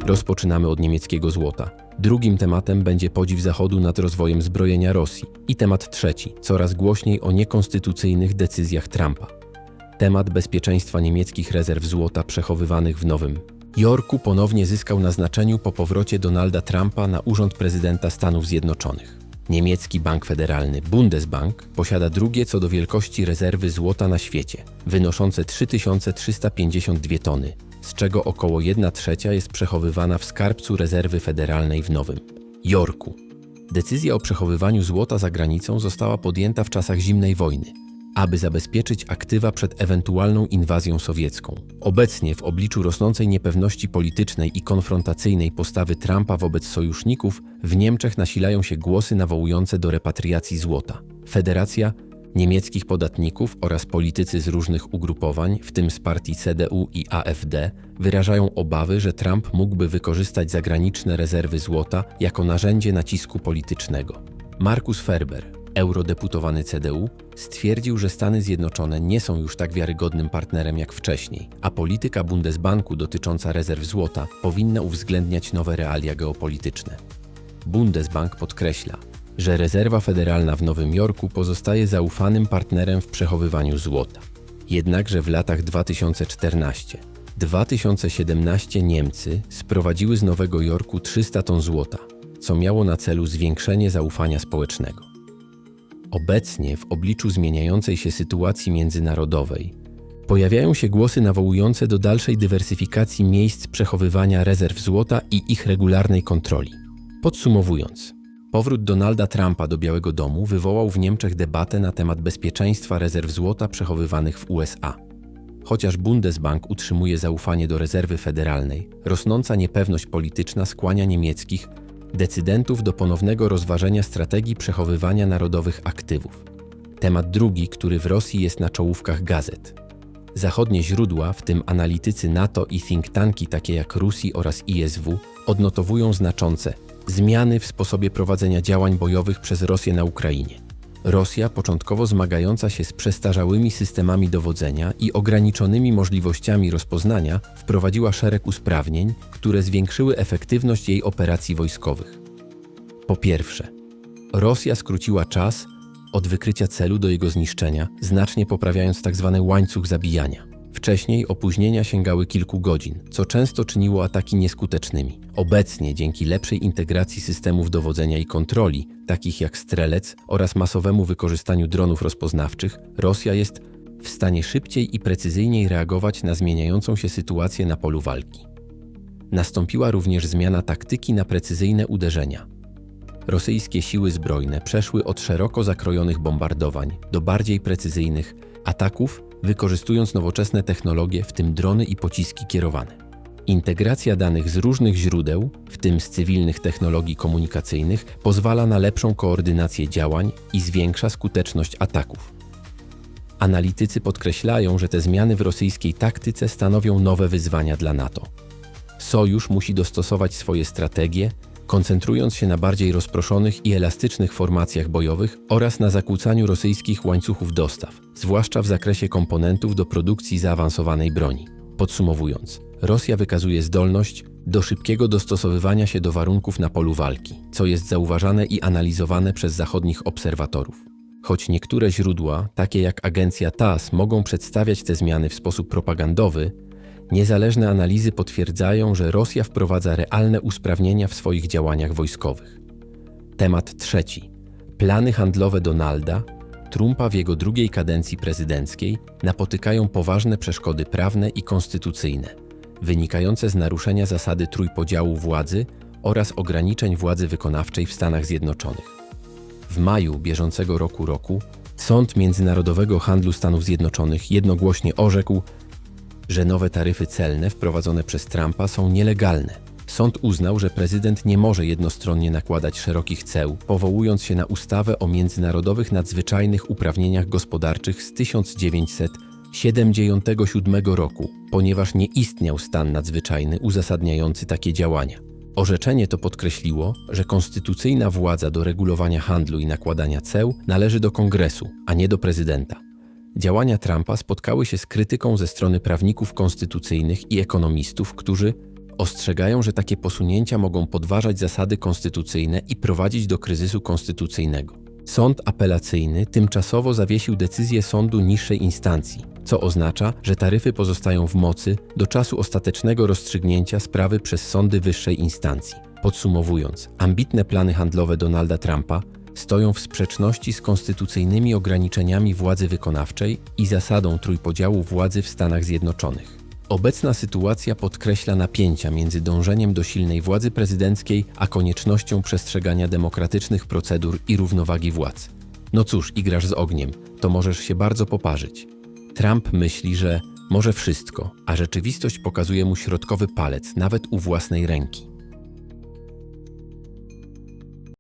Rozpoczynamy od niemieckiego złota. Drugim tematem będzie podziw Zachodu nad rozwojem zbrojenia Rosji. I temat trzeci, coraz głośniej o niekonstytucyjnych decyzjach Trumpa. Temat bezpieczeństwa niemieckich rezerw złota przechowywanych w Nowym Jorku ponownie zyskał na znaczeniu po powrocie Donalda Trumpa na urząd prezydenta Stanów Zjednoczonych. Niemiecki bank federalny Bundesbank posiada drugie co do wielkości rezerwy złota na świecie, wynoszące 3352 tony, z czego około 1/3 jest przechowywana w skarbcu rezerwy federalnej w Nowym Jorku. Decyzja o przechowywaniu złota za granicą została podjęta w czasach zimnej wojny, aby zabezpieczyć aktywa przed ewentualną inwazją sowiecką. Obecnie w obliczu rosnącej niepewności politycznej i konfrontacyjnej postawy Trumpa wobec sojuszników w Niemczech nasilają się głosy nawołujące do repatriacji złota. Federacja niemieckich podatników oraz politycy z różnych ugrupowań, w tym z partii CDU i AfD, wyrażają obawy, że Trump mógłby wykorzystać zagraniczne rezerwy złota jako narzędzie nacisku politycznego. Markus Ferber, eurodeputowany CDU, stwierdził, że Stany Zjednoczone nie są już tak wiarygodnym partnerem jak wcześniej, a polityka Bundesbanku dotycząca rezerw złota powinna uwzględniać nowe realia geopolityczne. Bundesbank podkreśla, że rezerwa federalna w Nowym Jorku pozostaje zaufanym partnerem w przechowywaniu złota. Jednakże w latach 2014-2017 Niemcy sprowadziły z Nowego Jorku 300 ton złota, co miało na celu zwiększenie zaufania społecznego. Obecnie, w obliczu zmieniającej się sytuacji międzynarodowej, pojawiają się głosy nawołujące do dalszej dywersyfikacji miejsc przechowywania rezerw złota i ich regularnej kontroli. Podsumowując, powrót Donalda Trumpa do Białego Domu wywołał w Niemczech debatę na temat bezpieczeństwa rezerw złota przechowywanych w USA. Chociaż Bundesbank utrzymuje zaufanie do rezerwy federalnej, rosnąca niepewność polityczna skłania niemieckich decydentów do ponownego rozważenia strategii przechowywania narodowych aktywów. Temat drugi, który w Rosji jest na czołówkach gazet. Zachodnie źródła, w tym analitycy NATO i think tanki takie jak RUSI oraz ISW, odnotowują znaczące zmiany w sposobie prowadzenia działań bojowych przez Rosję na Ukrainie. Rosja, początkowo zmagająca się z przestarzałymi systemami dowodzenia i ograniczonymi możliwościami rozpoznania, wprowadziła szereg usprawnień, które zwiększyły efektywność jej operacji wojskowych. Po pierwsze, Rosja skróciła czas od wykrycia celu do jego zniszczenia, znacznie poprawiając tzw. łańcuch zabijania. Wcześniej opóźnienia sięgały kilku godzin, co często czyniło ataki nieskutecznymi. Obecnie, dzięki lepszej integracji systemów dowodzenia i kontroli, takich jak Strzelec oraz masowemu wykorzystaniu dronów rozpoznawczych, Rosja jest w stanie szybciej i precyzyjniej reagować na zmieniającą się sytuację na polu walki. Nastąpiła również zmiana taktyki na precyzyjne uderzenia. Rosyjskie siły zbrojne przeszły od szeroko zakrojonych bombardowań do bardziej precyzyjnych ataków, wykorzystując nowoczesne technologie, w tym drony i pociski kierowane. Integracja danych z różnych źródeł, w tym z cywilnych technologii komunikacyjnych, pozwala na lepszą koordynację działań i zwiększa skuteczność ataków. Analitycy podkreślają, że te zmiany w rosyjskiej taktyce stanowią nowe wyzwania dla NATO. Sojusz musi dostosować swoje strategie, koncentrując się na bardziej rozproszonych i elastycznych formacjach bojowych oraz na zakłócaniu rosyjskich łańcuchów dostaw, zwłaszcza w zakresie komponentów do produkcji zaawansowanej broni. Podsumowując, Rosja wykazuje zdolność do szybkiego dostosowywania się do warunków na polu walki, co jest zauważane i analizowane przez zachodnich obserwatorów. Choć niektóre źródła, takie jak agencja TASS, mogą przedstawiać te zmiany w sposób propagandowy, niezależne analizy potwierdzają, że Rosja wprowadza realne usprawnienia w swoich działaniach wojskowych. Temat trzeci. Plany handlowe Donalda Trumpa w jego drugiej kadencji prezydenckiej napotykają poważne przeszkody prawne i konstytucyjne, wynikające z naruszenia zasady trójpodziału władzy oraz ograniczeń władzy wykonawczej w Stanach Zjednoczonych. W maju bieżącego roku Sąd Międzynarodowego Handlu Stanów Zjednoczonych jednogłośnie orzekł, że nowe taryfy celne wprowadzone przez Trumpa są nielegalne. Sąd uznał, że prezydent nie może jednostronnie nakładać szerokich ceł, powołując się na ustawę o międzynarodowych nadzwyczajnych uprawnieniach gospodarczych z 1977 roku, ponieważ nie istniał stan nadzwyczajny uzasadniający takie działania. Orzeczenie to podkreśliło, że konstytucyjna władza do regulowania handlu i nakładania ceł należy do Kongresu, a nie do prezydenta. Działania Trumpa spotkały się z krytyką ze strony prawników konstytucyjnych i ekonomistów, którzy Ostrzegają, że takie posunięcia mogą podważać zasady konstytucyjne i prowadzić do kryzysu konstytucyjnego. Sąd apelacyjny tymczasowo zawiesił decyzję sądu niższej instancji, co oznacza, że taryfy pozostają w mocy do czasu ostatecznego rozstrzygnięcia sprawy przez sądy wyższej instancji. Podsumowując, ambitne plany handlowe Donalda Trumpa stoją w sprzeczności z konstytucyjnymi ograniczeniami władzy wykonawczej i zasadą trójpodziału władzy w Stanach Zjednoczonych. Obecna sytuacja podkreśla napięcia między dążeniem do silnej władzy prezydenckiej a koniecznością przestrzegania demokratycznych procedur i równowagi władz. No cóż, igrasz z ogniem, to możesz się bardzo poparzyć. Trump myśli, że może wszystko, a rzeczywistość pokazuje mu środkowy palec, nawet u własnej ręki.